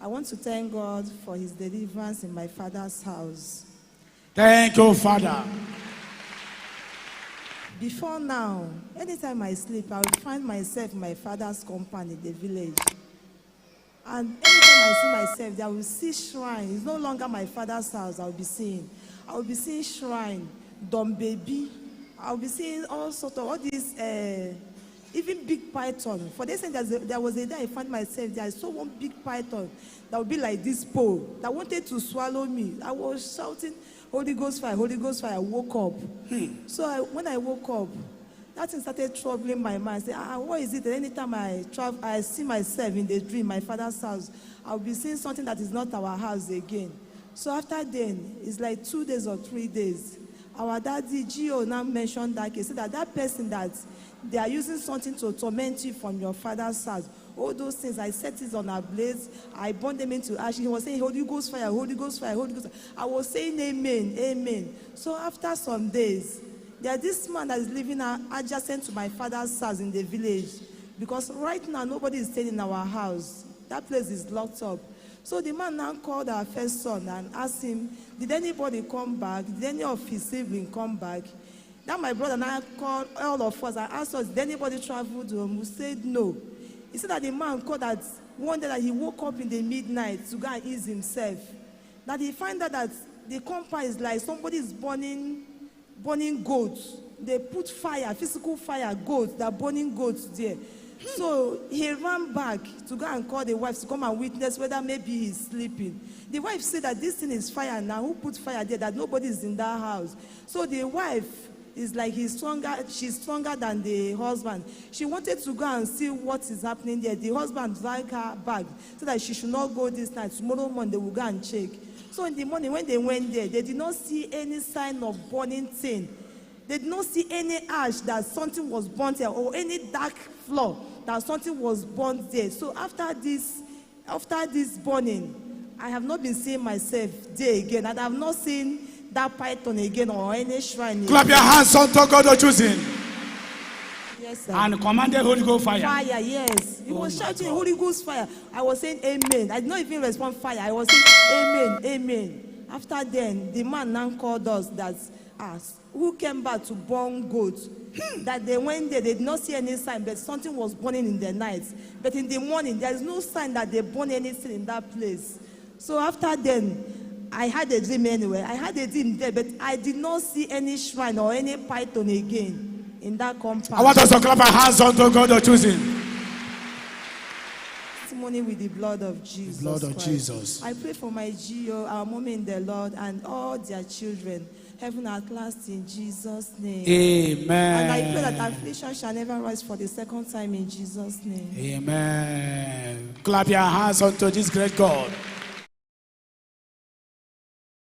I want to thank God for his deliverance in my father's house. Thank you, Father. Before now, anytime I sleep, I will find myself in my father's compound in the village. And anytime I see myself there, I will see shrine. It's no longer my father's house I will be seeing. I will be seeing shrine, dumb baby. I will be seeing all sorts of all these, even big python. For this, there was a day I found myself there. I saw one big python that would be like this pole that wanted to swallow me. I was shouting, Holy Ghost fire, Holy Ghost fire. I woke up. So when I woke up, that thing started troubling my mind. I said, what is it? And anytime I see myself in the dream, my father's house, I'll be seeing something that is not our house again. So after then, it's like 2 days or 3 days. Our daddy, Gio, now mentioned that case. He said that person that they are using something to torment you from your father's house. All those things, I set it on a blaze. I burned them into ash. He was saying, Holy Ghost fire, Holy Ghost fire, Holy Ghost fire. I was saying, amen, amen. So after some days, there's this man that is living adjacent to my father's house in the village. Because right now, nobody is staying in our house. That place is locked up. So the man now called our first son and asked him, did anybody come back? Did any of his siblings come back? Now my brother now called all of us and asked us, did anybody travel home? We said no. He said that the man called that one day that he woke up in the midnight to go and ease himself. That he found out that the compound is like somebody is burning goats. They put fire, physical fire, goats, they're burning goats there. So he ran back to go and call the wife to come and witness whether maybe he's sleeping. The wife said that this thing is fire now. Who put fire there? That nobody is in that house. So the wife is like she's stronger than the husband. She wanted to go and see what is happening there. The husband dragged her back so that she should not go this night. Tomorrow morning they will go and check. So in the morning when they went there, they did not see any sign of burning thing. They did not see any ash that something was burnt there or any dark floor that something was burnt there. So after this burning, I have not been seeing myself there again. And I have not seen that python again or any shrine. Clap your hands unto God or choosing. Yes, sir. And commanded Holy Ghost fire. Fire, yes. He was shouting Holy Ghost fire. I was saying amen. I did not even respond fire. I was saying amen, amen. After then, the man now called us that who came back to burn goats. That they went there, they did not see any sign, but something was burning in the night. But in the morning, there is no sign that they burned anything in that place. So after then, I had a dream anyway. I had a dream there, but I did not see any shrine or any python again in that compound. I want us to clap our hands unto God or choosing. Testimony with the blood of Jesus. The blood of Christ. Jesus. I pray for my Gio, our mommy in the Lord, and all their children. Heaven at last in Jesus' name. Amen. And I pray that affliction shall never rise for the second time in Jesus' name. Amen. Clap your hands unto this great God.